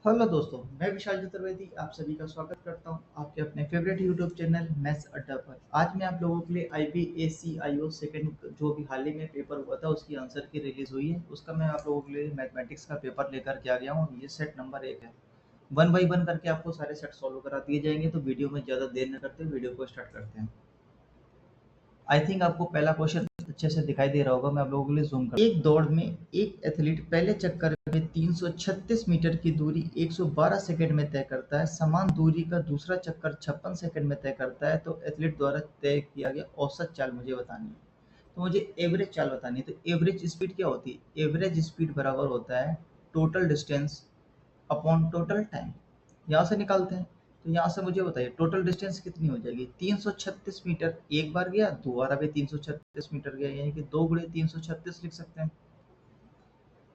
Hello दोस्तों, मैं विशाल चतुर्वेदी आप सभी का स्वागत करता हूं आपके अपने फेवरेट यूट्यूब चैनल मैथ्स अड्डा पर। आज मैं आप लोगों के लिए IBACIO सेकंड जो भी हाल ही में पेपर हुआ था उसकी आंसर की रिलीज हुई है, उसका मैं आप लोगों के लिए मैथमेटिक्स का पेपर लेकर के आ गया हूँ। ये सेट नंबर 1 है। वन बाई वन करके आपको सारे सेट सॉल्व करा दिए जाएंगे, तो वीडियो में ज़्यादा देर न करते वीडियो को स्टार्ट करते हैं। आई थिंक आपको पहला क्वेश्चन अच्छे से दिखाई दे रहा होगा। मैं आप लोगों के लिए जूम कर एक दौड़ में एक एथलीट पहले चक्कर में 336 मीटर की दूरी 112 सेकंड में तय करता है। समान दूरी का दूसरा चक्कर 56 सेकंड में तय करता है। तो एथलीट द्वारा तय किया गया औसत चाल मुझे बतानी है। तो मुझे एवरेज चाल बतानी है। तो एवरेज स्पीड क्या होती है? एवरेज स्पीड बराबर होता है total distance upon total time. यहाँ से निकालते हैं। तो यहाँ से मुझे बताइए टोटल डिस्टेंस कितनी हो जाएगी? 336 मीटर एक बार गया, दोबारा भी 336 मीटर गया, यानी कि 2 गुणे 336 लिख सकते हैं।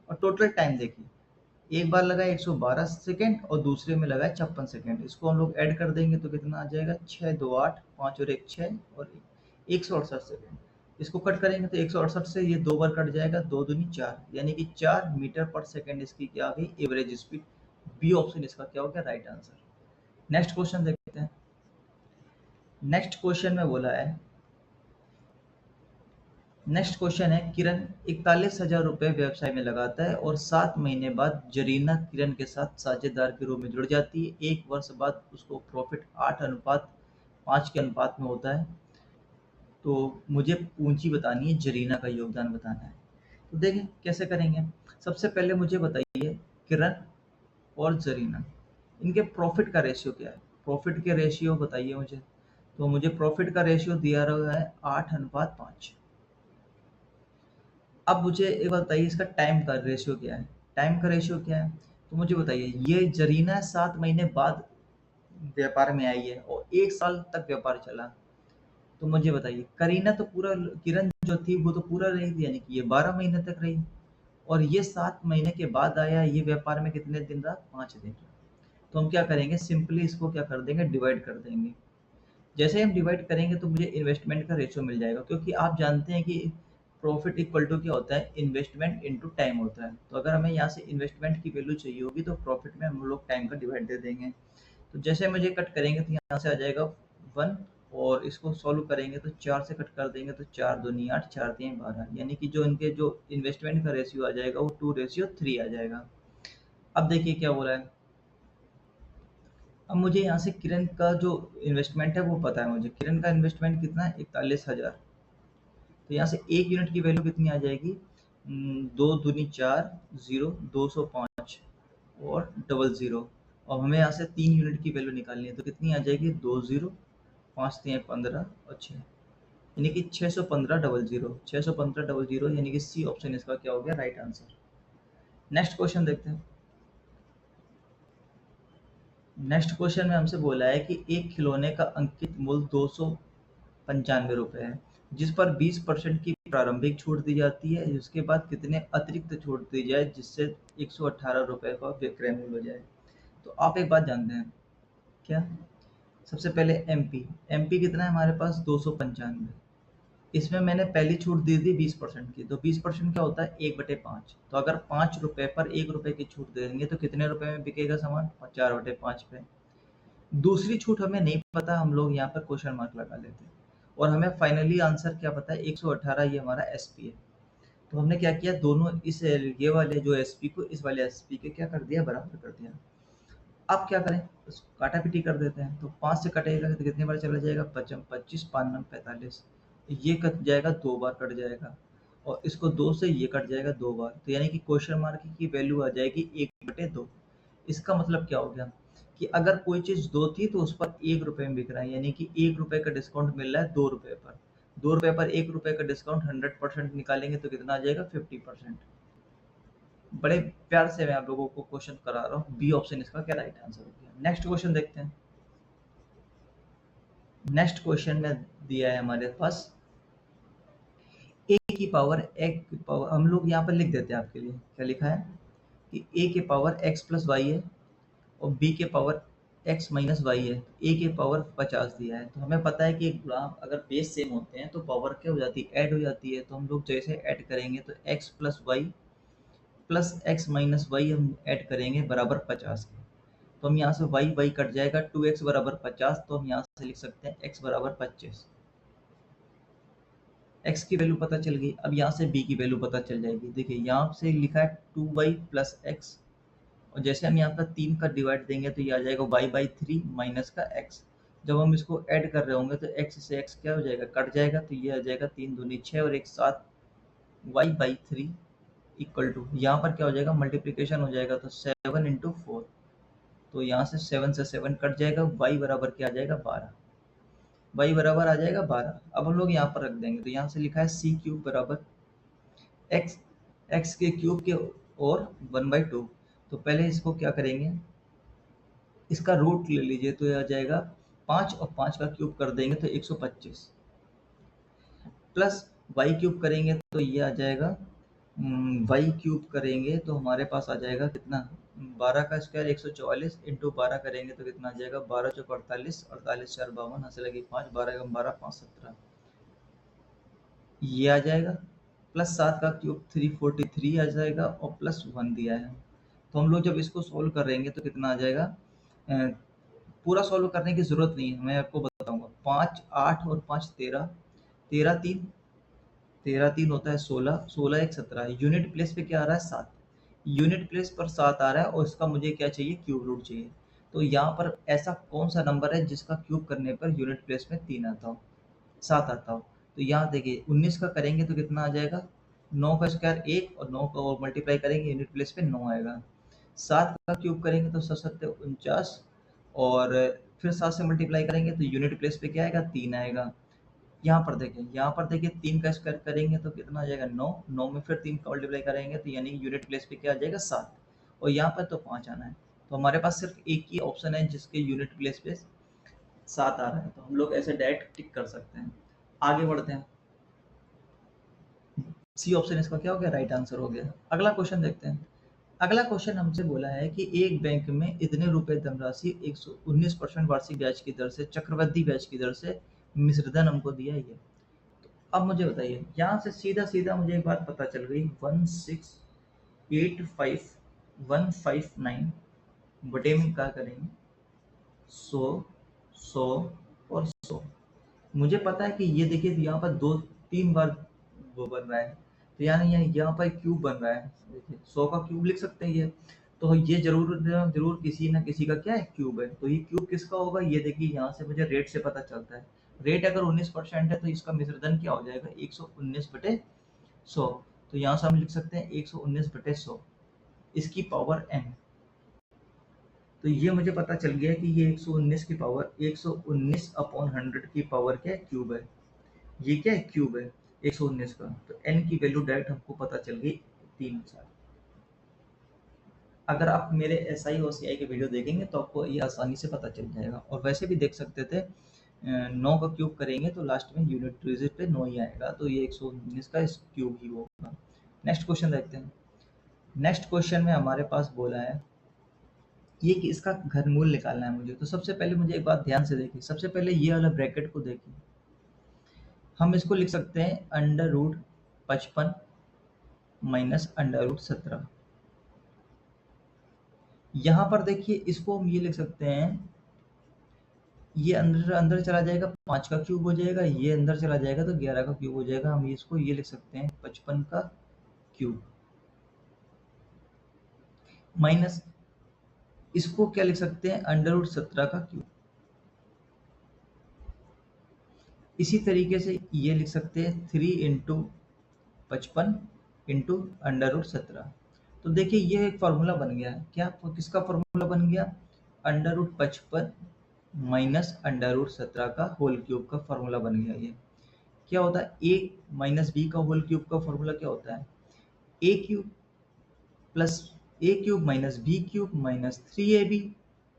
और टोटल टाइम देखिए, एक बार लगा 112 सेकेंड और दूसरे में लगा 56 सेकेंड। इसको हम लोग ऐड कर देंगे तो कितना आ जाएगा? 6 2 8 5 और 1 6 और 168 सेकेंड। इसको कट करेंगे तो 168 से ये दो बार कट जाएगा, 2 दूनी 4, यानी कि 4 मीटर पर सेकेंड इसकी क्या आ गई? Average speed. बी ऑप्शन इसका क्या हो गया? Right answer. नेक्स्ट क्वेश्चन देखते हैं। नेक्स्ट क्वेश्चन में बोला है, नेक्स्ट क्वेश्चन है, किरण 41,000 रुपये व्यवसाय में लगाता है और 7 महीने बाद जरीना किरण के साथ साझेदार के रूप में जुड़ जाती है। 1 वर्ष बाद उसको प्रॉफिट 8:5 के अनुपात में होता है। तो मुझे पूंजी बतानी है, जरीना का योगदान बताना है। तो देखें कैसे करेंगे। सबसे पहले मुझे बताइए किरण और जरीना, इनके प्रॉफिट का रेशियो क्या है? प्रॉफिट के रेशियो बताइए मुझे। तो मुझे प्रॉफिट का रेशियो दिया रहा है 8:5। अब मुझे एक बात बताइए, इसका टाइम का रेशियो क्या है? टाइम का रेशियो क्या है? तो मुझे बताइए, ये जरीना 7 महीने बाद व्यापार में आई है और 1 साल तक व्यापार चला। तो मुझे बताइए करीना तो पूरा, किरण जो थी वो तो पूरा रही थी, यानी कि ये 12 महीने तक रही। और ये 7 महीने के बाद आया, ये व्यापार में कितने दिन रहा? 5 दिन रहा। तो हम क्या करेंगे, सिंपली इसको क्या कर देंगे, डिवाइड कर देंगे। जैसे हम डिवाइड करेंगे तो मुझे इन्वेस्टमेंट का रेशियो मिल जाएगा, क्योंकि आप जानते हैं कि प्रॉफिट इक्वल टू क्या होता है? इन्वेस्टमेंट इनटू टाइम होता है। तो अगर हमें यहाँ से इन्वेस्टमेंट की वैल्यू चाहिए होगी तो प्रॉफिट में हम लोग टाइम का डिवाइड दे देंगे। तो जैसे मुझे कट करेंगे तो यहाँ से आ जाएगा 1, और इसको सॉल्व करेंगे तो 4 से कट कर देंगे तो 4 दूनी 8 4 तीन 12, यानी कि जो इनके जो इन्वेस्टमेंट का रेशियो आ जाएगा वो 2:3 आ जाएगा। अब देखिए क्या हो रहा है। अब मुझे यहाँ से किरण का जो इन्वेस्टमेंट है वो पता है। मुझे किरण का इन्वेस्टमेंट कितना है? 41,000। तो यहाँ से 1 यूनिट की वैल्यू कितनी आ जाएगी? 2 दूनी 4, 0, 205 और डबल ज़ीरो। और हमें यहाँ से 3 यूनिट की वैल्यू निकालनी है, तो कितनी आ जाएगी? 20, 5 3 15 और 6, यानी कि 615 डबल ज़ीरो। 615 डबल ज़ीरो, यानी कि सी ऑप्शन इसका क्या हो गया? Right answer. नेक्स्ट क्वेश्चन देखते हैं। नेक्स्ट क्वेश्चन में हमसे बोला है कि एक खिलौने का अंकित मूल्य 295 रुपये है, जिस पर 20% की प्रारंभिक छूट दी जाती है। उसके बाद कितने अतिरिक्त छूट दी जाए जिससे 118 रुपये का विक्रय मूल्य हो जाए? तो आप एक बात जानते हैं क्या? सबसे पहले एमपी कितना है हमारे पास? 295। इसमें मैंने पहली छूट दी थी 20% की। तो 20% क्या होता है? 1/5। तो अगर 5 रुपये पर 1 रुपये की छूट दे देंगे तो कितने रुपए में बिकेगा सामान? 4/5 पे। दूसरी छूट हमें नहीं पता, हम लोग यहाँ पर क्वेश्चन मार्क लगा लेते हैं। और हमें फाइनली आंसर क्या पता है? 118, ये हमारा एसपी है। तो हमने क्या किया, दोनों इस ये वाले जो एसपी को इस वाले एसपी के क्या कर दिया? बराबर कर दिया। अब क्या करें? काटा पीटी कर देते हैं। तो 5 से कटेगा तो कितनी बार चला जाएगा? 25, 5 9 45। ये कट जाएगा, 2 बार कट जाएगा। और इसको 2 से ये कट जाएगा 2 बार, तो यानी कि क्वेश्चन मार्क की वैल्यू आ जाएगी 1/2। इसका मतलब क्या हो गया कि अगर कोई चीज़ 2 थी तो उस पर 1 रुपये में बिक रहा है, यानी कि 1 रुपये का डिस्काउंट मिल रहा है 2 रुपये पर। 2 रुपये पर 1 रुपये का डिस्काउंट 100% निकालेंगे तो कितना आ जाएगा? 50%। बड़े प्यार से मैं आप लोगों को क्वेश्चन करा रहा हूँ। बी ऑप्शन इसका क्या राइट आंसर हो गया। नेक्स्ट क्वेश्चन देखते हैं। नेक्स्ट क्वेश्चन में दिया है हमारे पास ए की पावर हम लोग यहाँ पर लिख देते हैं आपके लिए। क्या लिखा है कि ए के पावर एक्स प्लस वाई है और बी के पावर एक्स माइनस वाई है। ए के पावर 50 दिया है। तो हमें पता है कि एक गुणांक अगर बेस सेम होते हैं तो पावर क्या हो जाती है? ऐड हो जाती है। तो हम लोग जैसे ऐड करेंगे तो x plus y plus x minus y हम ऐड करेंगे बराबर 50 के। तो हम यहाँ से वाई वाई कट जाएगा, 2x बराबर 50, तो हम यहाँ से लिख सकते हैं x बराबर 25। x की वैल्यू पता चल गई। अब यहाँ से b की वैल्यू पता चल जाएगी। देखिए यहाँ से लिखा है 2y प्लस एक्स, और जैसे हम यहाँ पर 3 का डिवाइड देंगे तो ये आ जाएगा y बाई 3 माइनस का x। जब हम इसको ऐड कर रहे होंगे तो x से x क्या हो जाएगा, कट जाएगा, तो ये आ जाएगा 3 दूनी 6 और एक 7, y बाई 3 इक्वल टू, यहाँ पर क्या हो जाएगा, मल्टीप्लीकेशन हो जाएगा, तो 7 इंटू 4, तो यहाँ से 7 से 7 कट जाएगा, y बराबर क्या आ जाएगा 12, y बराबर आ जाएगा 12। अब हम लोग यहाँ पर रख देंगे, तो यहाँ से लिखा है c क्यूब बराबर x, x के क्यूब के और 1/2। तो पहले इसको क्या करेंगे, इसका रूट ले लीजिए, तो ये आ जाएगा 5 और 5 का क्यूब कर देंगे तो 125, प्लस वाई क्यूब करेंगे तो ये आ जाएगा, वाई क्यूब करेंगे तो हमारे पास आ जाएगा कितना, 12 का स्क्वायर 144 इंटू 12 करेंगे तो कितना आ जाएगा, 12 चौक 48, 48 4 52, हंस लगी 5, 12 कम 12 5 17, ये आ जाएगा, प्लस 7 का क्यूब 343 आ जाएगा और प्लस 1 दिया है। तो हम लोग जब इसको सोल्व करेंगे तो कितना आ जाएगा, पूरा सॉल्व करने की ज़रूरत नहीं है, मैं आपको बताऊंगा। 5 8 और 5 13, 13 3, 13 3 होता है 16, 16 1 17, यूनिट प्लेस पे क्या आ रहा है 7, यूनिट प्लेस पर 7 आ रहा है और इसका मुझे क्या चाहिए, क्यूब रूट चाहिए। तो यहाँ पर ऐसा कौन सा नंबर है जिसका क्यूब करने पर यूनिट प्लेस में 3 आता हो, 7 आता हो। तो यहाँ देखिए 19 का करेंगे तो कितना आ जाएगा, 9 का स्क्वायर 1 और 9 का और मल्टीप्लाई करेंगे यूनिट प्लेस पे 9 आएगा। 7 का क्यूब करेंगे तो 7 7 49, और फिर 7 से मल्टीप्लाई करेंगे तो यूनिट प्लेस पे क्या आएगा, 3 आएगा। यहाँ पर देखें, यहाँ पर देखिए 3 का स्क्वायर करेंगे तो कितना आ जाएगा 9, 9 में फिर 3 का मल्टीप्लाई करेंगे तो यानी यूनिट प्लेस पे क्या आ जाएगा 7, और यहाँ पर तो 5 आना है। तो हमारे पास सिर्फ एक ही ऑप्शन है जिसके यूनिट प्लेस पे 7 आ रहा है, तो हम लोग ऐसे डायरेक्ट टिक कर सकते हैं। आगे बढ़ते हैं, सी ऑप्शन इसका क्या हो गया, राइट आंसर हो गया। अगला क्वेश्चन देखते हैं। अगला क्वेश्चन हमसे बोला है कि एक बैंक में इतने रुपए धनराशि 119% वार्षिक ब्याज की दर से, चक्रवृद्धि ब्याज की दर से मिश्रधन हमको दिया है ये। तो अब मुझे बताइए, यहाँ से सीधा सीधा मुझे एक बात पता चल गई, 1685159 बटे में क्या करेंगे, 100 100 और 100। मुझे पता है कि ये देखिए यहाँ पर 2 3 बार वो बन रहा है, तो यानी यहाँ पर क्यूब बन रहा है। देखिए 100 का क्यूब लिख सकते हैं ये, तो ये जरूर जरूर किसी ना किसी का क्या है, क्यूब है। तो ये क्यूब किसका होगा, ये देखिए यहाँ से मुझे रेट से पता चलता है। रेट अगर 19% है तो इसका मिश्रधन क्या हो जाएगा, 119/100। तो यहाँ से हम लिख सकते हैं 119/100 इसकी पावर n। तो ये मुझे पता चल गया कि ये 119 की पावर 119/100 की पावर क्या है, क्यूब है। ये क्या है, क्यूब है 119 का। तो n की वैल्यू डायरेक्ट हमको पता चल गई 3000। अगर आप मेरे SI और CI के वीडियो देखेंगे तो आपको ये आसानी से पता चल जाएगा। और वैसे भी देख सकते थे, 9 का क्यूब करेंगे तो लास्ट में यूनिट डिजिट पे 9 ही आएगा, तो ये 119 का इस क्यूब ही होगा। नेक्स्ट क्वेश्चन देखते हैं। नेक्स्ट क्वेश्चन में हमारे पास बोला है ये कि इसका घनमूल निकालना है मुझे। तो सबसे पहले मुझे एक बात ध्यान से देखिए, सबसे पहले ये वाला ब्रैकेट को देखिए, हम इसको लिख सकते हैं √55 माइनस √17। यहाँ पर देखिए इसको हम ये लिख सकते हैं, ये अंदर अंदर चला जाएगा 5 का क्यूब हो जाएगा, ये अंदर चला जाएगा तो 11 का क्यूब हो जाएगा। हम इसको ये लिख सकते हैं 55 का क्यूब, माइनस इसको क्या लिख सकते हैं, √17 का क्यूब। इसी तरीके से ये लिख सकते हैं 3 इंटू 55 इंटू √17। तो देखिए ये एक फार्मूला बन गया है, क्या किसका फार्मूला बन गया, √55 माइनस √17 का होल क्यूब का फार्मूला बन गया। ये क्या होता है, a माइनस बी का होल क्यूब का फार्मूला क्या होता है, a cube plus a cube minus b cube minus 3ab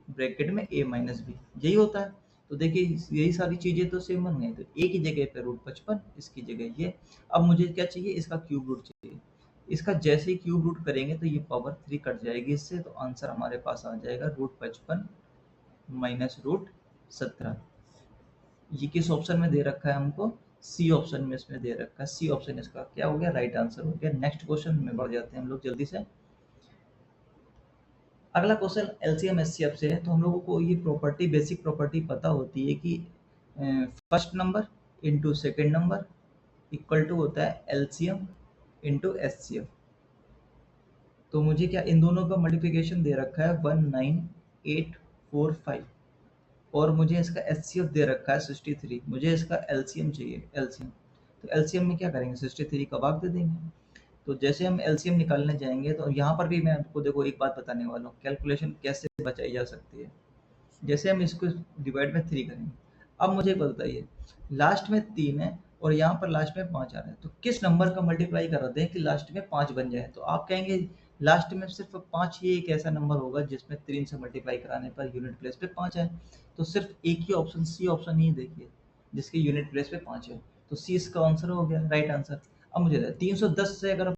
bracket में a माइनस b, यही होता है। तो देखिए यही सारी चीजें तो सेम बन गई। तो a की जगह पे √55, इसकी जगह ये। अब मुझे क्या चाहिए, इसका क्यूब रूट चाहिए। इसका जैसे ही क्यूब रूट करेंगे तो ये पावर 3 कट जाएगी इससे, तो आंसर हमारे पास आ जाएगा √55 माइनस √17। ये किस ऑप्शन में दे रखा है हमको, सी ऑप्शन में इसमें दे रखा है। सी ऑप्शन इसका क्या हो गया, राइट आंसर हो गया। नेक्स्ट क्वेश्चन में बढ़ जाते हैं हम लोग जल्दी से। अगला क्वेश्चन एलसीएम एचसीएफ से है। तो हम लोगों को ये प्रॉपर्टी, बेसिक प्रॉपर्टी पता होती है कि first number into second number equal to होता है एलसीएम इंटू एचसीएफ। तो मुझे क्या इन दोनों का मल्टीप्लिकेशन दे रखा है 19845 और मुझे इसका एचसीएफ दे रखा है 63। मुझे इसका एलसीएम चाहिए, एलसीएम। तो एलसीएम में क्या करेंगे, 63 का भाग दे देंगे। तो जैसे हम एलसीएम निकालने जाएंगे तो यहाँ पर भी मैं आपको देखो एक बात बताने वाला हूँ, कैलकुलेशन कैसे बचाई जा सकती है। जैसे हम इसको डिवाइड में 3 करेंगे। अब मुझे बताइए, लास्ट में 3 है और यहाँ पर लास्ट में 5 आ रहा है, तो किस नंबर का मल्टीप्लाई कर रहे हैं कि लास्ट में 5 बन जाए। तो आप कहेंगे लास्ट में सिर्फ 5 ही एक ऐसा नंबर होगा जिसमें 3 से मल्टीप्लाई कराने पर यूनिट प्लेस पे 5 है। तो सिर्फ एक ही ऑप्शन, सी ऑप्शन ही देखिए जिसके यूनिट प्लेस पे 5 है। तो सी इसका आंसर हो गया, राइट आंसर। अब मुझे 310 से अगर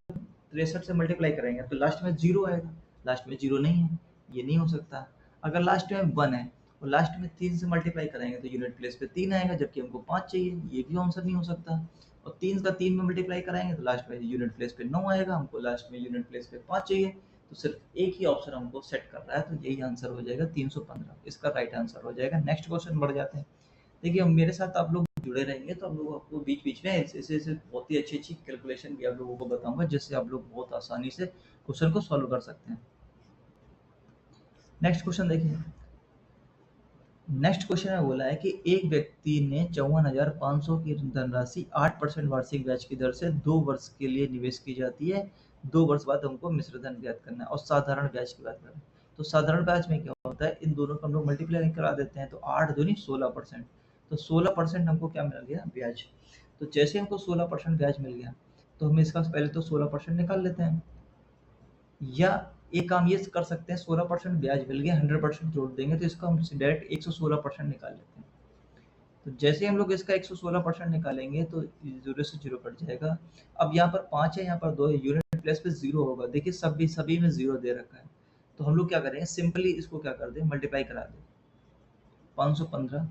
63 से मल्टीप्लाई करेंगे तो लास्ट में 0 आएगा। लास्ट में 0 नहीं है, ये नहीं हो सकता। अगर लास्ट में 1 है और लास्ट में 3 से मल्टीप्लाई कराएंगे तो यूनिट प्लेस पे 3 आएगा, जबकि हमको 5 चाहिए, ये भी आंसर नहीं हो सकता। और 3 का 3 में मल्टीप्लाई कराएंगे तो लास्ट में यूनिट प्लेस पे 9 आएगा, हमको लास्ट में यूनिट प्लेस पे 5 चाहिए। तो सिर्फ एक ही ऑप्शन हमको सेट कर रहा है, तो यही आंसर हो जाएगा 315, इसका राइट आंसर हो जाएगा। नेक्स्ट क्वेश्चन बढ़ जाते हैं। देखिए मेरे साथ आप लोग जुड़े रहेंगे तो आप लोग आपको बीच बीच में ऐसे बहुत ही अच्छी अच्छी कैलकुलेशन भी आप लोगों को बताऊंगा, जिससे आप लोग बहुत आसानी से क्वेश्चन को सॉल्व कर सकते हैं। नेक्स्ट क्वेश्चन देखिए। नेक्स्ट क्वेश्चन में बोला है कि एक व्यक्ति ने 54,500 की धनराशि 8% वार्षिक ब्याज की दर से 2 वर्ष के लिए निवेश की जाती है। 2 वर्ष बाद हमको मिश्र धन ज्ञात करना है और साधारण ब्याज की बात करें तो साधारण ब्याज में क्या होता है, इन दोनों को हम लोग मल्टीप्लाई करा देते हैं तो 8 दूनी 16%। तो 16% हमको क्या मिल गया, ब्याज। तो जैसे हमको 16% ब्याज मिल गया तो हम इसका पहले तो 16% निकाल लेते हैं, या एक काम ये कर सकते हैं, 16% ब्याज मिल गया, 100% जोड़ देंगे तो इसका हम डायरेक्ट 116% निकाल लेते हैं। तो जैसे हम लोग इसका 116% निकालेंगे तो 0 से 0 कट जाएगा। अब यहाँ पर 5 है, यहाँ पर 2 है, यूनिट प्लेस पे 0 होगा। देखिए सभी में 0 दे रखा है। तो हम लोग क्या करेंगे, सिंपली इसको क्या कर दें, मल्टीप्लाई करा दें। 515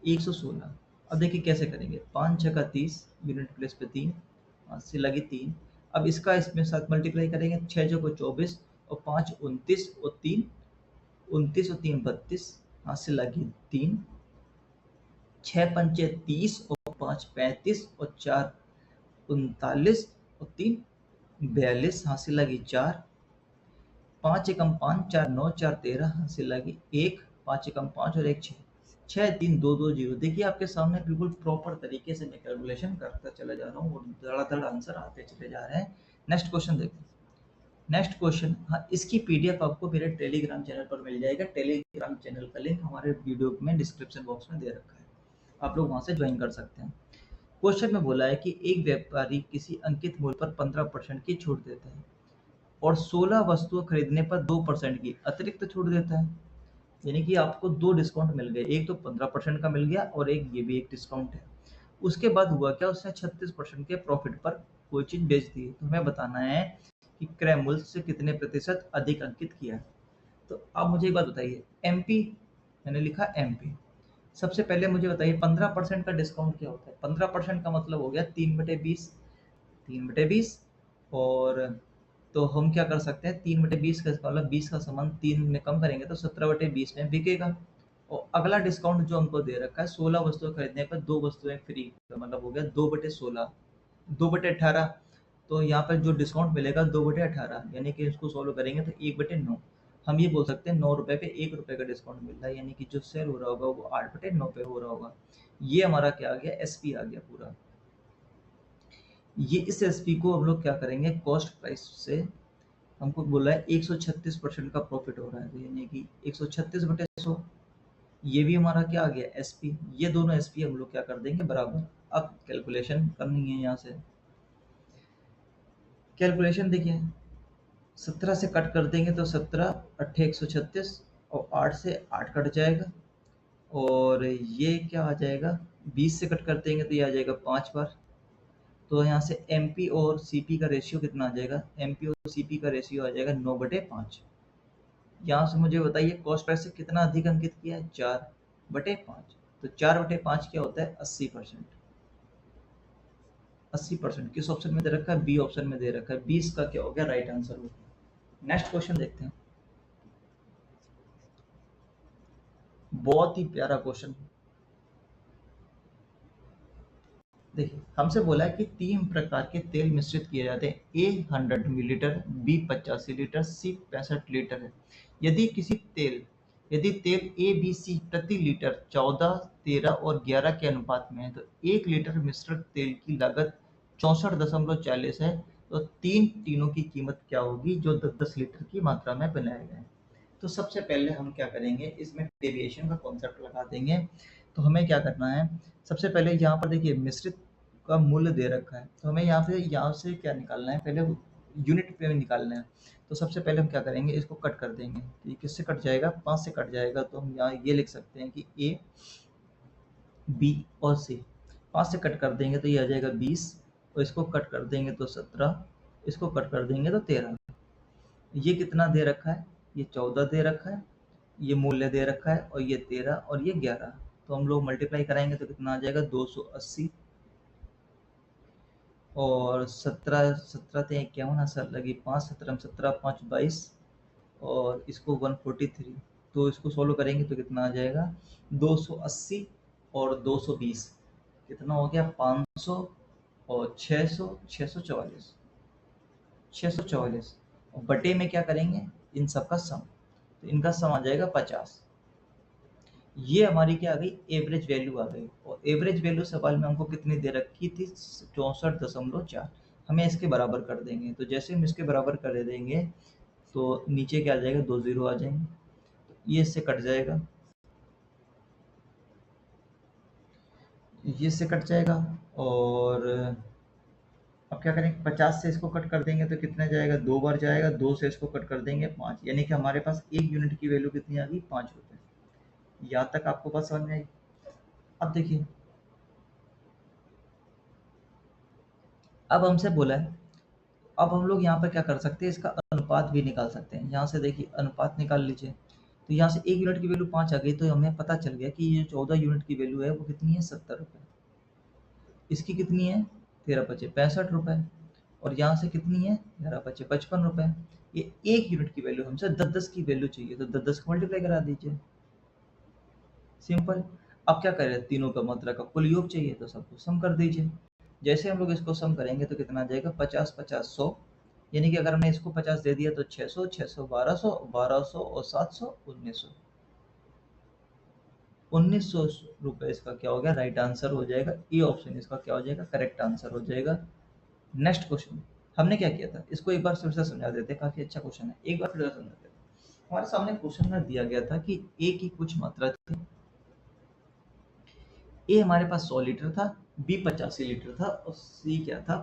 116। अब देखिए कैसे करेंगे, 5 छः का 30, यूनिट प्लेस पे 3, 5 से लगी 3। अब इसका इसमें साथ मल्टीप्लाई करेंगे, 6 छः को 24 और 5 29 और 3 29 और 3 32, हाथ से लगी 3, 6 पंचे 30 और 5 35 और 4 39 और 3 42, हाथ से लगी 4, 5 एकम 5 4 9 4 13, हाथ से लगी 1, 5 एकम 5 और 1 6, 6 3 2 2 0। देखिए आपके सामने बिल्कुल प्रॉपर तरीके से मैं कैलकुलेशन करता चला जा रहा हूँ और धड़ाधड़ आंसर आते चले जा रहे हैं। नेक्स्ट क्वेश्चन देखते हैं। नेक्स्ट क्वेश्चन, हाँ इसकी पीडीएफ आपको मेरे टेलीग्राम चैनल पर मिल जाएगा। टेलीग्राम चैनल का लिंक हमारे वीडियो में डिस्क्रिप्शन बॉक्स में दे रखा है, आप लोग वहां से ज्वाइन कर सकते हैं। क्वेश्चन में बोला है कि एक व्यापारी किसी अंकित मूल्य पर 15% की छूट देता है और 16 वस्तुएं खरीदने पर 2% की अतिरिक्त छूट देता है। यानी कि आपको 2 डिस्काउंट मिल गए, एक तो 15% का मिल गया और एक ये भी एक डिस्काउंट है। उसके बाद हुआ क्या, उसने 36% के प्रॉफिट पर कोई चीज बेच दी। तो हमें बताना है कि क्रय मूल्य से कितने प्रतिशत अधिक अंकित किया है। तो आप मुझे एक बात बताइए, एमपी मैंने लिखा एमपी। सबसे पहले मुझे बताइए 15% का डिस्काउंट क्या होता है। 15% का मतलब हो गया 3/20, 3/20। और तो हम क्या कर सकते हैं, 3/20 का मतलब 20 का सामान 3 में कम करेंगे तो 17/20 में बिकेगा। और अगला डिस्काउंट जो हमको दे रखा है, 16 वस्तुएं खरीदने पर 2 वस्तुएं फ्री, तो मतलब हो गया 2/16, 2/18। तो यहाँ पर जो डिस्काउंट मिलेगा 2/18, यानी कि इसको सॉल्व करेंगे तो 1/9। हम ये बोल सकते हैं 9 रुपए पे 1 रुपए का डिस्काउंट मिल रहा है, यानी कि जो सेल हो रहा होगा वो 8/9 पे हो रहा होगा। ये हमारा क्या आ गया, एसपी आ गया पूरा। ये इस एसपी को हम लोग क्या करेंगे, कॉस्ट प्राइस से हमको बोला है 136% का प्रॉफिट हो रहा है, तो यानी कि 136/100। ये भी हमारा क्या आ गया, एसपी। ये दोनों एसपी हम लोग क्या कर देंगे, बराबर। अब कैलकुलेशन करनी है, यहाँ से कैलकुलेशन देखिए, 17 से कट कर देंगे तो 17 अट्ठे 136 और 8 से 8 कट जाएगा। और ये क्या आ जाएगा, 20 से कट कर देंगे तो ये आ जाएगा 5 बार। तो यहाँ से एमपी और सीपी का रेशियो कितना आ जाएगा, एमपी और सीपी का रेशियो आ जाएगा 9/5। यहाँ से मुझे बताइए कॉस्ट प्राइस से कितना अधिक अंकित किया है, 4/5। तो 4/5 क्या होता है, 80%। 80% किस ऑप्शन में दे रखा है, बी ऑप्शन में दे रखा है। 20 का क्या हो गया, राइट आंसर हो गया। नेक्स्ट क्वेश्चन देखते हैं। बहुत ही प्यारा क्वेश्चन। देखिए हमसे बोला है कि 3 प्रकार के तेल मिश्रित किए जाते हैं। ए 100 मिलीलीटर, बी 85 लीटर, सी 65 लीटर है। यदि किसी तेल यदि तेल ए बी सी प्रति लीटर 14, 13 और 11 के अनुपात में है तो 1 लीटर मिश्रित तेल की लागत 64.40 है। तो तीनों की कीमत क्या होगी जो 10-10 लीटर की मात्रा में बनाए गए हैं। तो सबसे पहले हम क्या करेंगे, इसमें डेविएशन का कॉन्सेप्ट लगा देंगे। तो हमें क्या करना है, सबसे पहले यहाँ पर देखिए मिश्रित का मूल्य दे रखा है, तो हमें यहाँ से क्या निकालना है, पहले यूनिट पे निकालना है। तो सबसे पहले हम क्या करेंगे, इसको कट कर देंगे। तो ये किससे कट जाएगा, 5 से कट जाएगा। तो हम यहाँ ये लिख सकते हैं कि ए बी और सी 5 से कट कर देंगे तो ये आ जाएगा 20, और इसको कट कर देंगे तो 17, इसको कट कर देंगे तो 13। ये कितना दे रखा है, ये 14 दे रखा है, ये मूल्य दे रखा है, और ये 13 और ये 11। तो हम लोग मल्टीप्लाई कराएंगे तो कितना आ जाएगा 280, और 17 17 ते 51 असर लगी 5, 17 17 5 22, और इसको 143। तो इसको सोल्व करेंगे तो कितना आ जाएगा 280 और 220 कितना हो गया 500 और 600 644 644। और बटे में क्या करेंगे, इन सब का सम, तो इनका सम आ जाएगा 50। ये हमारी क्या आ गई, एवरेज वैल्यू आ गई। और एवरेज वैल्यू सवाल में हमको कितनी दे रखी थी, 64.4। हमें इसके बराबर कर देंगे। तो जैसे हम इसके बराबर कर देंगे तो नीचे क्या आ जाएगा, 2 जीरो आ जाएंगे, तो ये इससे कट जाएगा, ये इससे कट जाएगा। और अब क्या करेंगे, 50 से इसको कट कर देंगे तो कितना जाएगा, 2 बार जाएगा। 2 से इसको कट कर देंगे 5, यानी कि हमारे पास 1 यूनिट की वैल्यू कितनी आ गई, 5 रुपये। यहाँ तक आपको बात समझ में आई। अब देखिए, अब हमसे बोला है, अब हम लोग यहाँ पर क्या कर सकते हैं, इसका अनुपात भी निकाल सकते हैं। यहाँ से देखिए अनुपात निकाल लीजिए। तो यहाँ से 1 यूनिट की वैल्यू 5 आ गई, तो हमें पता चल गया कि ये 14 यूनिट की वैल्यू है वो कितनी है, 70 रुपये। इसकी कितनी है, 13 पचे 65 रुपये। और यहाँ से कितनी है, 11 पचे 55 रुपये। ये 1 यूनिट की वैल्यू, हमसे 10-10 की वैल्यू चाहिए, तो 10-10 को मल्टीप्लाई करा दीजिए, सिंपल। अब क्या करें, तीनों का मात्रा का कुल योग चाहिए, तो सबको सम कर दीजिए। जैसे हम लोग इसको सम करेंगे तो कितना आ जाएगा, 50 50 100, यानी कि अगर हमने इसको 50 दे दिया तो 600 600 1200 1200 और 700 1900। 1900 रुपये इसका क्या हो गया, राइट आंसर हो जाएगा। ए ऑप्शन इसका क्या हो जाएगा, करेक्ट आंसर हो जाएगा। नेक्स्ट क्वेश्चन, हमने क्या किया था, इसको एक बार फिर से समझा देते हैं, काफी अच्छा क्वेश्चन है, एक बार फिर से समझाते हैं। हमारे सामने क्वेश्चन में दिया गया था कि ए की कुछ मात्रा थी। ए हमारे पास 100 लीटर था, बी 85 लीटर था, और सी क्या था,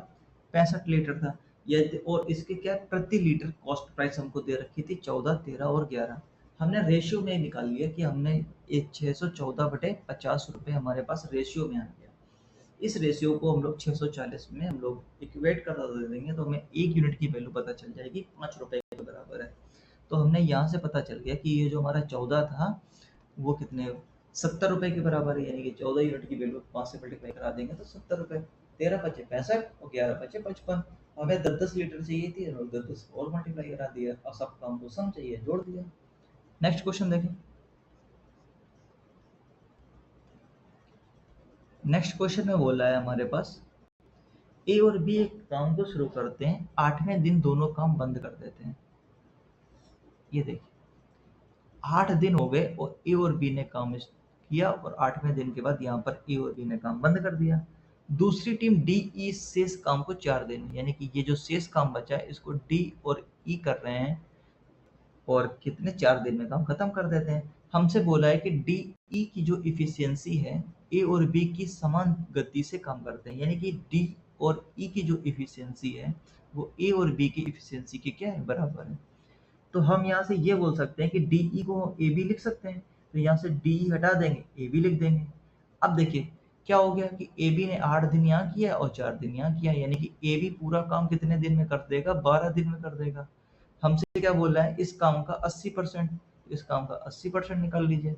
65 लीटर था। यदि और इसके क्या प्रति लीटर कॉस्ट प्राइस हमको दे रखी थी 14, 13 और 11। हमने रेशियो में निकाल लिया कि हमने एक 614/50 रुपये हमारे पास रेशियो में आ गया। इस रेशियो को हम लोग 640 में हम लोग इक्वेट कर दे देंगे तो हमें 1 यूनिट की वैल्यू पता चल जाएगी, 5 रुपये के बराबर है। तो हमने यहाँ से पता चल गया कि ये जो हमारा 14 था वो कितने, 70 रुपये के बराबर है, यानी कि 14 यूनिट की वैल्यू 5 से मल्टीप्लाई करा देंगे तो 70 रुपये। 13 पचे 65 और 11 पचे 55। हमें 10-10 लीटर चाहिए थी, हम लोग 10-10 और मल्टीप्लाई करा दिया, और सबका हमको सम चाहिए, जोड़ दिया। नेक्स्ट क्वेश्चन देखें। नेक्स्ट क्वेश्चन में बोला है हमारे पास, ए और बी एक काम को शुरू करते हैं, 8वें दिन दोनों काम बंद कर देते हैं। ये देखिए 8 दिन हो गए और ए और बी ने काम किया, और 8वें दिन के बाद यहाँ पर ए और बी ने काम बंद कर दिया। दूसरी टीम डी ई शेष काम को 4 दिन, यानी कि ये जो शेष काम बचा है इसको डी और ई कर रहे हैं, और कितने 4 दिन में काम खत्म कर देते हैं। हमसे बोला है कि डी ई की जो इफिशियंसी है ए और बी की समान गति से काम करते हैं, यानी कि डी और ई की जो इफिशियंसी है वो ए और बी की इफिशियंसी के क्या है, बराबर है। तो हम यहाँ से ये बोल सकते हैं कि डी ई को ए बी लिख सकते हैं। तो यहाँ से डी ई हटा देंगे, ए बी लिख देंगे। अब देखिए क्या हो गया कि ए बी ने 8 दिन यहाँ किया और 4 दिन यहाँ किया, यानी कि ए बी पूरा काम कितने दिन में कर देगा, 12 दिन में कर देगा। हमसे क्या बोल रहा है, इस काम का 80%, इस काम का 80% निकाल लीजिए।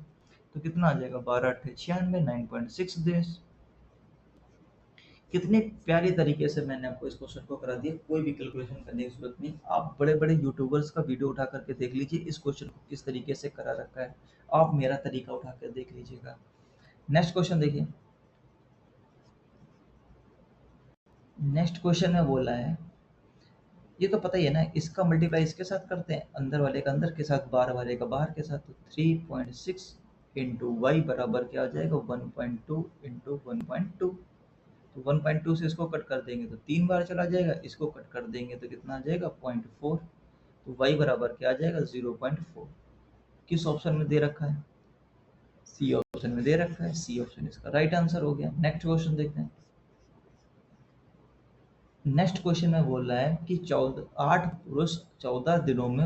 तो कितना आ जाएगा, 12 8 96, 9.6 डेज। कितने प्यारे तरीके से मैंने आपको इस क्वेश्चन को करा दिया, कोई भी कैलकुलेशन करने की जरूरत नहीं। आप बड़े बड़े यूट्यूबर्स का वीडियो उठा करके देख लीजिए इस क्वेश्चन को किस तरीके से करा रखा है, आप मेरा तरीका उठा कर देख लीजिएगा। नेक्स्ट क्वेश्चन देखिए। नेक्स्ट क्वेश्चन में बोला है, ये तो पता ही है ना, इसका मल्टीप्लाई इसके साथ करते हैं, अंदर वाले का अंदर के साथ, बाहर वाले का बाहर के साथ। तो 3.6 इंटू वाई बराबर क्या आ जाएगा, 1.2 इंटू 1.2। तो 1.2 से इसको कट कर देंगे तो 3 बार चला जाएगा, इसको कट कर देंगे तो कितना आ जाएगा, 0.4। तो वाई बराबर क्या आ जाएगा, 0.4। किस ऑप्शन में दे रखा है, सी ऑप्शन में दे रखा है, सी ऑप्शन इसका राइट आंसर हो गया। नेक्स्ट क्वेश्चन देखते हैं। नेक्स्ट क्वेश्चन में बोल रहा है कि 8 पुरुष 14 दिनों में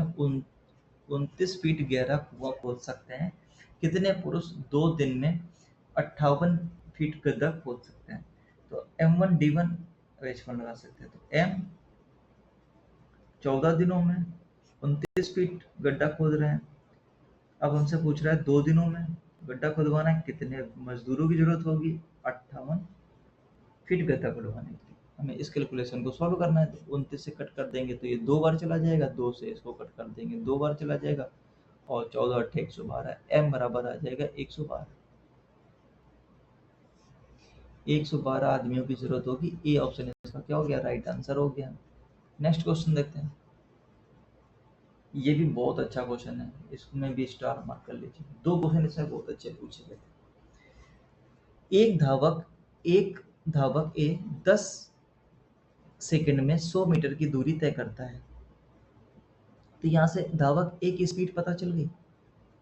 29 फीट गहरा कुआं खोद सकते हैं, कितने पुरुष 2 दिन में 58 फीट गड्ढा खोद सकते हैं। तो M1D1 रेशफल लगा सकते हैं। तो M 14 दिनों में 29 फीट गड्ढा खोद रहे हैं। अब हमसे पूछ रहा है 2 दिनों में गड्ढा खुदवाना है, कितने मजदूरों की जरूरत होगी, 58 फीट गड्ढा खुदवाने के लिए। हमें इस कैलकुलेशन को सॉल्व करना है। तो 29 से कट कर देंगे तो ये 2 बार चला जाएगा, 2 से इसको कट कर देंगे 2 बार चला जाएगा, और 14 8 112, M बराबर आ जाएगा 112। 112 आदमियों की जरूरत होगी, ए ऑप्शन इसका क्या हो गया, राइट आंसर हो गया। नेक्स्ट क्वेश्चन देखते हैं। ये भी बहुत अच्छा क्वेश्चन है, इसमें भी स्टार मार्क कर लीजिए। 2 क्वेश्चन इसमें बहुत अच्छे पूछे गए थे। एक धावक ए 10 सेकंड में 100 मीटर की दूरी तय करता है। तो यहाँ से धावक ए की स्पीड पता चल गई।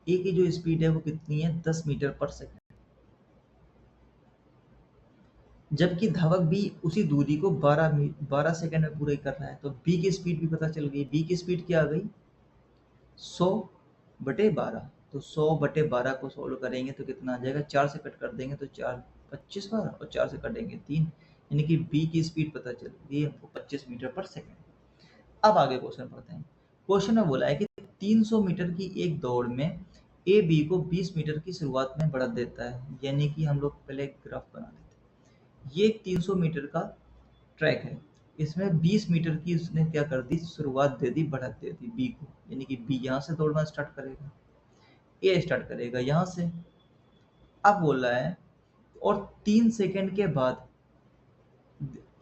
ए की जो स्पीड है वो कितनी है, 10 मीटर पर सेकंड। जबकि धावक बी उसी दूरी को 12 सेकंड में पूरा कर रहा है। तो बी की स्पीड भी पता चल गई। बी की स्पीड क्या आ गई, 100/12। तो 100/12 को सोल्व करेंगे तो कितना आ जाएगा, 4 से कट कर देंगे तो 4 25 बार, और 4 से कटेंगे 3, यानी कि बी की स्पीड पता चल गई हमको 25 मीटर पर सेकंड। अब आगे क्वेश्चन पढ़ते हैं। क्वेश्चन में बोला है कि 300 मीटर की एक दौड़ में ए बी को 20 मीटर की शुरुआत में बढ़त देता है। यानी कि हम लोग पहले एक ग्राफ बना लेते हैं। ये 300 मीटर का ट्रैक है, इसमें 20 मीटर की उसने क्या कर दी, शुरुआत दे दी, बढ़त दे दी बी को। यानी कि बी यहाँ से दौड़ना स्टार्ट करेगा, ए स्टार्ट करेगा यहाँ से। अब बोल रहा है और 3 सेकंड के बाद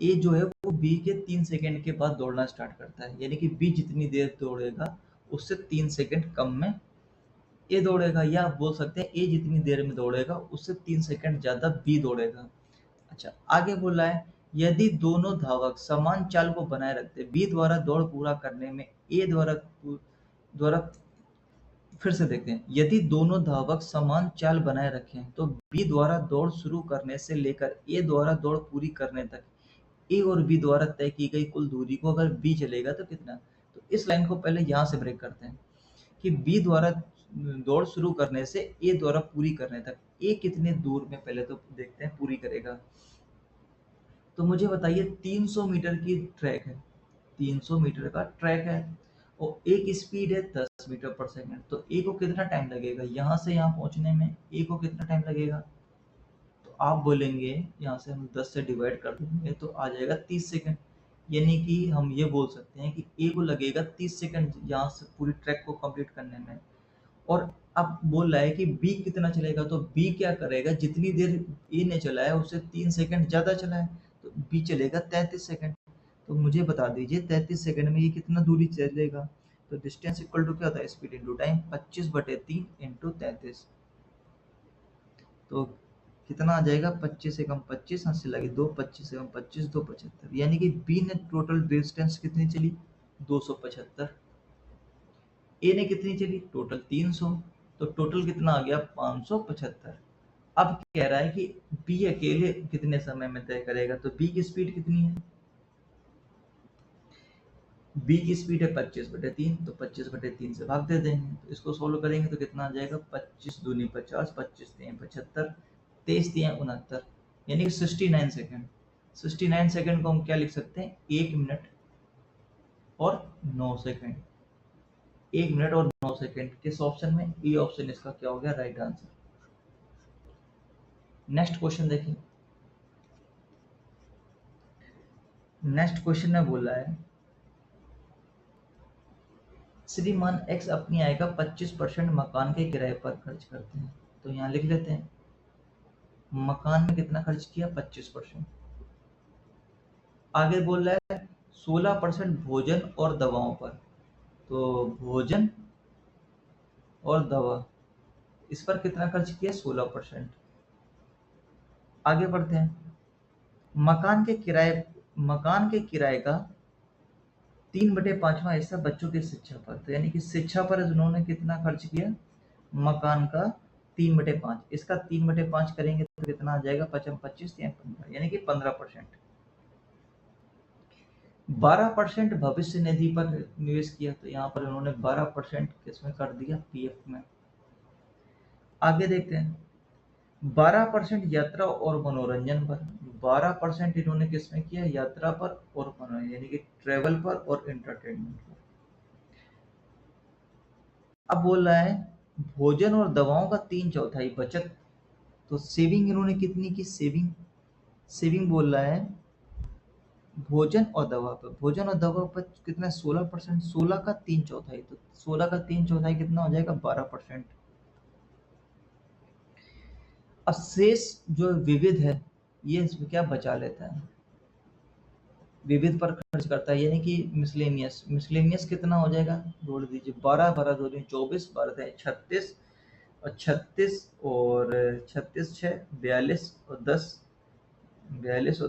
ए जो है वो बी के 3 सेकंड के बाद दौड़ना स्टार्ट करता है। यानी कि बी जितनी देर दौड़ेगा उससे 3 सेकंड कम में ए दौड़ेगा, या आप बोल सकते हैं ए जितनी देर में दौड़ेगा उससे 3 सेकंड ज्यादा बी दौड़ेगा। अच्छा, आगे बोल रहा है यदि दोनों धावक समान चाल को बनाए रखते, बी द्वारा दौड़ पूरा करने में ए द्वारा फिर से देखते हैं, यदि दोनों धावक समान चाल बनाए रखें तो बी द्वारा दौड़ शुरू करने से लेकर ए द्वारा दौड़ पूरी करने तक ए और बी द्वारा तय की गई कुल दूरी को अगर बी चलेगा तो कितना। तो इस लाइन को पहले यहाँ से ब्रेक करते हैं कि बी द्वारा दौड़ शुरू करने से ए द्वारा पूरी करने तक ए कितने दूर में पहले तो देखते हैं पूरी करेगा। तो मुझे बताइए 300 मीटर की ट्रैक है, 300 मीटर का ट्रैक है, और ए की स्पीड है 10 मीटर पर सेकंड। तो ए को कितना टाइम लगेगा यहाँ से यहाँ पहुंचने में, ए को कितना टाइम लगेगा। तो आप बोलेंगे यहाँ से हम 10 से डिवाइड कर देंगे तो आ जाएगा 30 सेकंड। यानी कि हम ये बोल सकते हैं कि ए को लगेगा 30 सेकंड यहाँ से पूरी ट्रैक को कंप्लीट करने में। और अब बोल रहा है कि बी कितना चलेगा, तो बी क्या करेगा, जितनी देर ए ने चलाया उससे 3 सेकंड ज़्यादा चला है, तो बी चलेगा 33 सेकंड। तो मुझे बता दीजिए 33 सेकंड में ये कितना दूरी चलेगा। तो डिस्टेंस इक्वल टू क्या होता है, स्पीड इंटू टाइम, 25/3 इंटू 33। तो कितना आ जाएगा, 25 से कम 25, 80 लगे 2, 25 से कम 25, 2 75। यानी कि बी ने टोटल डिस्टेंस कितनी चली, 275। ए ने कितनी चली, टोटल 300। तो टोटल कितना आ गया, 575। अब कह रहा है कि बी अकेले कितने समय में तय करेगा। तो बी की स्पीड कितनी है, बी की स्पीड है 25/3, तो 25/3 से भाग दे देंगे। तो इसको सोल्व करेंगे तो कितना आ जाएगा, 25 दूनी 50, 25 3 75, 23 3 69, यानी कि 69 सेकंड। 69 सेकंड को हम क्या लिख सकते हैं, 1 मिनट और 9 सेकंड। 1 मिनट और 9 सेकंड। किस ऑप्शन में, ए ऑप्शन इसका क्या हो गया, राइट आंसर। नेक्स्ट क्वेश्चन देखिए। नेक्स्ट क्वेश्चन में बोला है श्रीमान एक्स अपनी आय का 25% मकान के किराए पर खर्च करते हैं। तो यहाँ लिख लेते हैं मकान में कितना खर्च किया 25%। आगे बोल रहा है 16% भोजन और दवाओं पर। तो भोजन और दवा इस पर कितना खर्च किया 16%। आगे बढ़ते हैं मकान के किराए का 3/5वां हिस्सा बच्चों की शिक्षा पर। तो यानी कि शिक्षा पर उन्होंने कितना खर्च किया मकान का 3/5। इसका 3/5 करेंगे तो कितना आ जाएगा 25 या 15 यानी कि 15%। 12% भविष्य निधि पर निवेश किया। तो यहाँ पर उन्होंने 12% किसमें कर दिया पीएफ में। आगे देखते हैं 12% यात्रा और मनोरंजन पर। 12% इन्होंने किसमें किया यात्रा पर और मनोरंजन यानी कि ट्रेवल पर और एंटरटेनमेंट पर। अब बोल रहा है भोजन और दवाओं का 3/4 बचत। तो सेविंग इन्होंने कितनी की सेविंग बोल रहा है भोजन और दवा पर कितना 16%। 16 का 3/4 तो 16 का 3/4 कितना हो जाएगा 12%। अब शेष जो विविध है ये इसमें क्या बचा लेता है विविध पर खर्च करता है यानी कि मिसलेनियस कितना हो जाएगा जोड़ दीजिए 12 12 2 24 12 36 और 36 और 36 6 42 और 10 52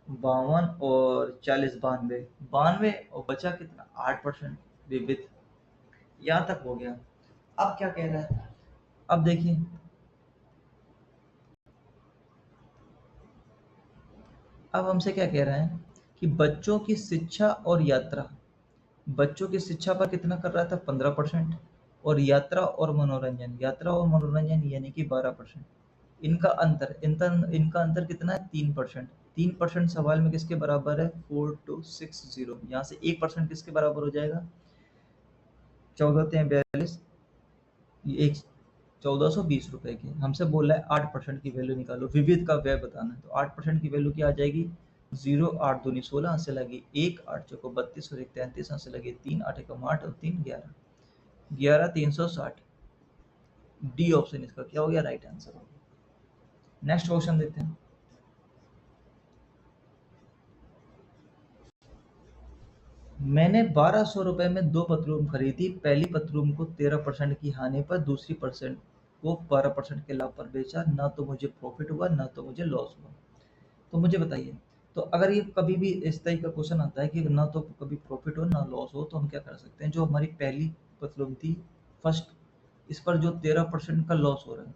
52 और 40 92 और बचा कितना 8% विविध। यहाँ तक हो गया। अब क्या कह रहा है अब देखिए अब हमसे क्या कह रहा है कि बच्चों की शिक्षा और यात्रा बच्चों की शिक्षा पर कितना कर रहा था 15% और यात्रा और मनोरंजन यानी कि 12%। इनका अंतर कितना है 3%। 3% सवाल में किसके बराबर है 4260। यहाँ से 1% किसके बराबर हो जाएगा 14 42 एक 1420 रुपए के। हमसे बोल रहा है 8% की वैल्यू निकालो विविध का व्यय बताना है। तो 8% की वैल्यू क्या आ जाएगी 0 8 दूनी 16 से लगी 1 8 चौको 32 और 1 33 से लगे 3 8 एकम 8 और 3 11 11 360। डी ऑप्शन इसका क्या हो गया राइट आंसर हो गया। नेक्स्ट क्वेश्चन देखते हैं मैंने 1200 रुपए में 2 पतलून खरीदी। पहली पतलून को 13% की हानि पर दूसरी परसेंट को 12% के लाभ पर बेचा। ना तो मुझे प्रॉफिट हुआ ना तो मुझे लॉस हुआ। तो मुझे बताइए तो अगर ये कभी भी इस तरह का क्वेश्चन आता है कि ना तो कभी प्रॉफिट हो ना लॉस हो तो हम क्या कर सकते हैं जो हमारी पहली पतलून थी फर्स्ट इस पर जो 13% का लॉस हो रहा है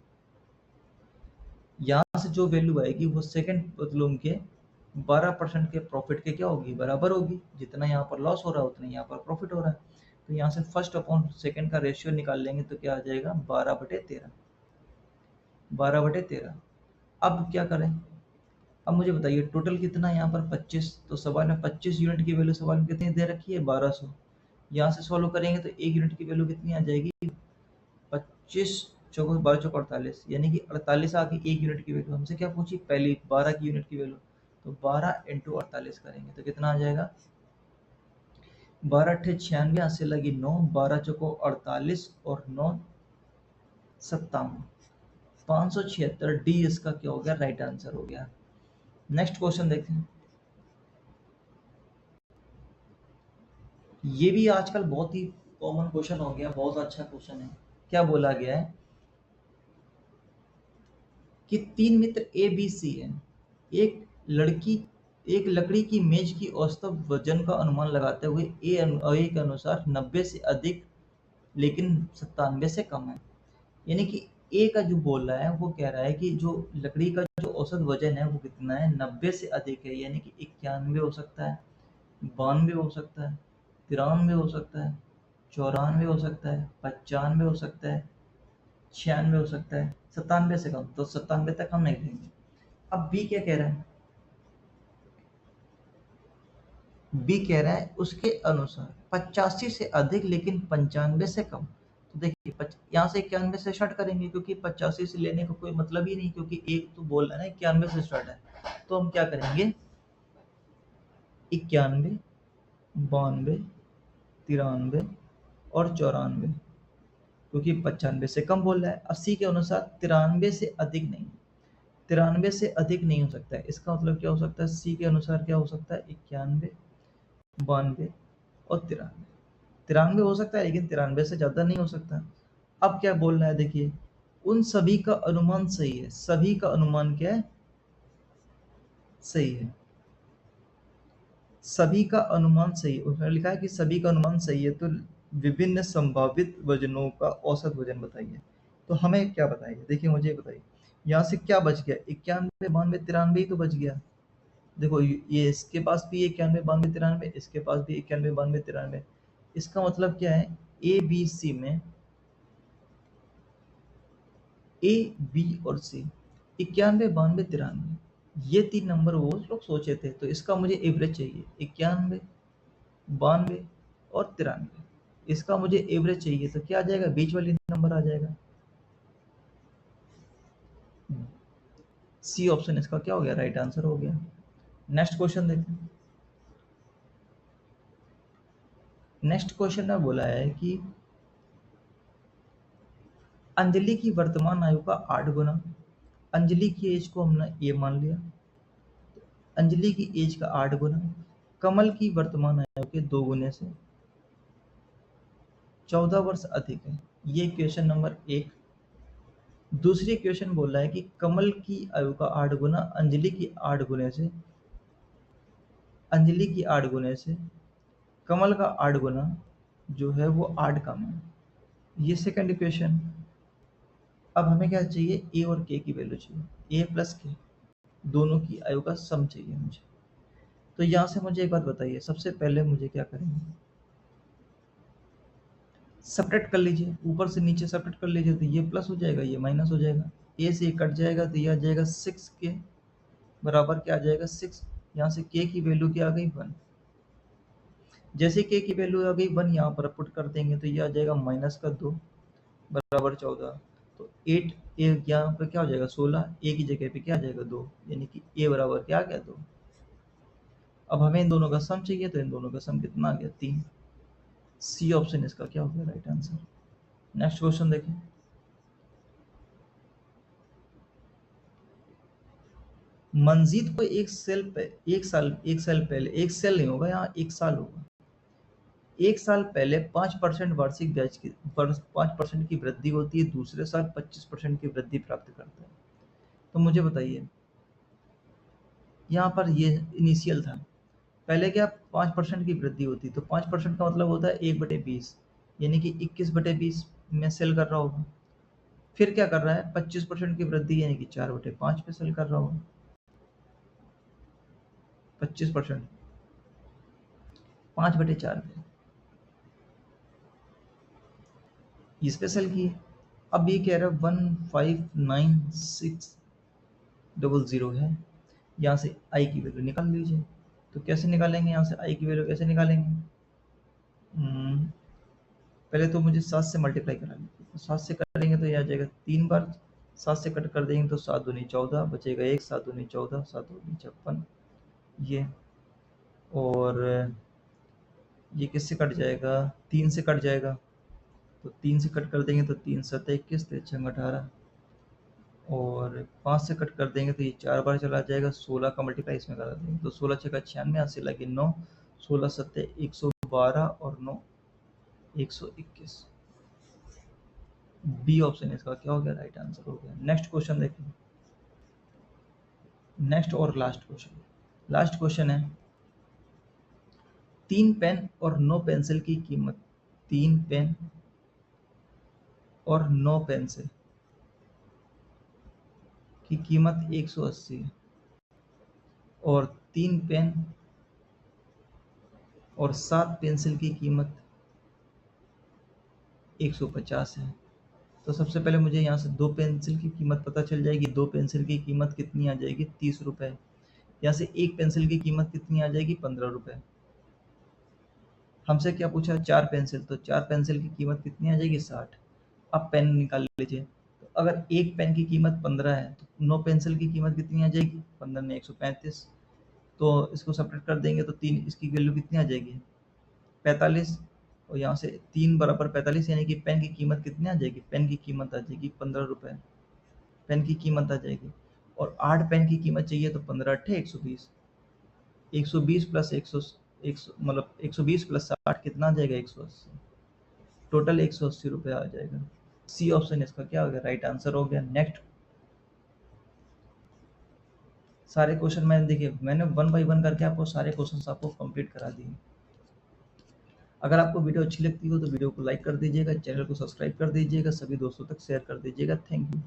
यहाँ से जो वैल्यू आएगी वो सेकंड पतलून के 12% के प्रॉफिट के क्या होगी बराबर होगी। जितना यहाँ पर लॉस हो रहा है उतना यहाँ पर प्रॉफिट हो रहा है। तो यहाँ से फर्स्ट अपॉन सेकंड का रेशियो निकाल लेंगे तो क्या आ जाएगा 12/13। 12/13। अब क्या करें अब मुझे बताइए टोटल कितना है यहाँ पर 25। तो सवाल में 25 यूनिट की वैल्यू सवाल में कितनी दे रखी है 1200। यहाँ से सॉल्व करेंगे तो 1 यूनिट की वैल्यू कितनी आ जाएगी 25 चौको 12 चौको 48 यानी कि 48 आ गई 1 यूनिट की वैल्यू। हमसे क्या पूछी पहली 12 की यूनिट की वैल्यू। तो 12 × 48 करेंगे तो कितना आ जाएगा 12 अट्ठे 96 यहाँ से लगी 9 12 चौको 48 और 9 57 576। डी इसका क्या हो गया राइट आंसर हो गया। नेक्स्ट क्वेश्चन देखते हैं ये भी आजकल बहुत ही कॉमन क्वेश्चन हो गया बहुत अच्छा क्वेश्चन है। क्या बोला गया है कि 3 मित्र ए बी सी है। एक लड़की एक लकड़ी की मेज की औसत वजन का अनुमान लगाते हुए ए के अनुसार 90 से अधिक लेकिन 97 से कम है। यानी कि ए का जो बोल रहा है वो कह रहा है कि जो लकड़ी का जो औसत वजन है वो कितना है 90 से अधिक है यानी कि 91 हो सकता है 92 हो सकता है 93 हो सकता है 94 हो सकता है 95 हो सकता है 96 हो सकता है 97 से कम। तो 97 तक हम नहीं देंगे। अब बी क्या कह रहा है बी कह रहा है उसके अनुसार 85 से अधिक लेकिन 95 से कम। तो देखिए यहाँ से 91 से स्टार्ट करेंगे क्योंकि 85 से लेने का कोई मतलब ही नहीं क्योंकि एक तो बोल रहा है ना 91 से स्टार्ट है। तो हम क्या करेंगे 91, 92, 93 और 94, क्योंकि 95 से कम बोल रहा है। 80 के अनुसार 93 से अधिक नहीं, 93 से अधिक नहीं हो सकता है। इसका मतलब क्या हो सकता है? सी के अनुसार क्या हो सकता है? 91, 92 और 93। 93 हो सकता है, लेकिन 93 से ज़्यादा नहीं हो सकता। अब क्या बोल रहा है, देखिए, उन सभी का अनुमान सही है। सभी का अनुमान क्या है? सही है। सभी का अनुमान सही है। उसने लिखा है कि सभी का अनुमान सही है, तो विभिन्न संभावित वजनों का औसत वजन बताइए। तो हमें क्या बताइए? देखिए, मुझे बताइए, यहाँ से क्या बच गया? 91, 92, 93 ही तो बच गया। देखो, ये इसके पास भी 91, 92, 93, इसके पास भी 91, 92, 93। इसका मतलब क्या है? ए बी सी में, ए बी और सी, 91, 92, 93, ये 3 नंबर वो लोग सोचे थे। तो इसका मुझे एवरेज चाहिए, 91, 92 और 93। इसका मुझे एवरेज चाहिए, तो क्या आ जाएगा? बीच वाली नंबर आ जाएगा। सी ऑप्शन इसका क्या हो गया? राइट आंसर हो गया। नेक्स्ट क्वेश्चन देखें। नेक्स्ट क्वेश्चन में बोला है कि अंजलि की वर्तमान आयु का 8 गुना। अंजलि की एज को हमने ये मान लिया। अंजलि की एज का 8 गुना कमल की वर्तमान आयु के 2 गुने से 14 वर्ष अधिक है। ये क्वेश्चन नंबर 1। दूसरी क्वेश्चन बोल रहा है कि कमल की आयु का 8 गुना अंजलि की 8 गुने से, अंजलि की 8 गुने से कमल का 8 गुना जो है वो 8 कम है। ये सेकंड इक्वेशन। अब हमें क्या चाहिए? ए और के की वैल्यू चाहिए। ए प्लस के, दोनों की आयु का सम चाहिए मुझे। तो यहाँ से मुझे एक बात बताइए, सबसे पहले मुझे क्या करेंगे? सब्ट्रैक्ट कर लीजिए, ऊपर से नीचे सब्ट्रैक्ट कर लीजिए, तो ये प्लस हो जाएगा, ये माइनस हो जाएगा। ए से ये कट जाएगा, तो ये आ जाएगा 6 के बराबर क्या आ जाएगा? 6। यहाँ से के की वैल्यू क्या आ गई? 1। जैसे के की वैल्यू आ गई 1, यहाँ पर पुट कर देंगे, तो ये आ जाएगा माइनस का 2 बराबर 14। तो 8 ए यहाँ पर क्या हो जाएगा? 16। ए की जगह पे क्या आ जाएगा? 2, यानी कि ए बराबर क्या आ गया? 2। अब हमें इन दोनों का सम चाहिए, तो इन दोनों का सम कितना आ गया? 3। सी ऑप्शन इसका क्या हो गया? Right answer. नेक्स्ट क्वेश्चन देखें। मंजीत को एक साल पहले, एक साल नहीं होगा यहाँ, एक साल होगा। एक साल पहले 5% वार्षिक ब्याज की 5% की वृद्धि होती है, दूसरे साल 25% की वृद्धि प्राप्त करता है। तो मुझे बताइए, यहाँ पर ये इनिशियल था, पहले क्या 5% की वृद्धि होती, तो 5% का मतलब होता है 1/20, यानी कि 21/20 में सेल कर रहा होगा। फिर क्या कर रहा है? 25% की वृद्धि, यानी कि 4/5 पे सेल कर रहा होगा। 25% 5/4 पे इस पे सेल की है। अब ये कह रहा है 159,600 है। यहाँ से आई की वैल्यू निकाल लीजिए। तो कैसे निकालेंगे? यहाँ से आई की वैल्यू कैसे निकालेंगे? पहले तो मुझे 7 से मल्टीप्लाई करा लीजिए। तो 7 से करेंगे तो ये आ जाएगा 3 बार। 7 से कट कर देंगे तो 7 दूनी 14 बचेगा 1, 7 दूनी 14, 7 दूनी 56। ये और ये किससे कट जाएगा? 3 से कट जाएगा। तो 3 से कट कर देंगे तो 3 7 21, 3 18, और 5 से कट कर देंगे तो ये 4 बार चला जाएगा। 16 का मल्टीप्लाई इसमें करा देंगे तो 16 छक्का 96, 80 लगे 9, 16 सत्ते 112 और 9 121। बी ऑप्शन इसका क्या हो गया? राइट आंसर हो गया। नेक्स्ट क्वेश्चन देखें। नेक्स्ट और लास्ट क्वेश्चन। लास्ट क्वेश्चन है, 3 पेन और 9 पेंसिल की कीमत, 3 पेन और 9 पेंसिल की कीमत 180 है, और 3 पेन और 7 पेंसिल की कीमत 150 है। तो सबसे पहले मुझे यहाँ से 2 पेंसिल की कीमत पता चल जाएगी। 2 पेंसिल की कीमत कितनी आ जाएगी? 30 रुपये। यहाँ से 1 पेंसिल की कीमत कितनी आ जाएगी? 15 रुपये। हमसे क्या पूछा? 4 पेंसिल, तो 4 पेंसिल की कीमत कितनी आ जाएगी? 60। अब पेन निकाल लीजिए। तो अगर एक पेन की कीमत 15 है, तो 9 पेंसिल की कीमत कितनी आ जाएगी? 15 ने 135। तो इसको सेपरेट कर देंगे तो 3, इसकी वैल्यू कितनी आ जाएगी 45, और यहाँ से 3 बराबर 45 यानी कि पेन की कीमत कितनी आ जाएगी, पेन की कीमत आ जाएगी 15 रुपये, पेन की कीमत आ जाएगी। और 8 पेन की कीमत चाहिए तो 15 अट्ठे 120, 120 प्लस 100 मतलब 120 प्लस 60 कितना आ जाएगा 180, टोटल 180 रुपये आ जाएगा। सी ऑप्शन इसका क्या हो गया, राइट आंसर हो गया। नेक्स्ट सारे क्वेश्चन मैंने देखिए मैंने 1 बाई 1 करके आपको सारे क्वेश्चन आपको कंप्लीट करा दिए। अगर आपको वीडियो अच्छी लगती हो तो वीडियो को लाइक कर दीजिएगा, चैनल को सब्सक्राइब कर दीजिएगा, सभी दोस्तों तक शेयर कर दीजिएगा। Thank you.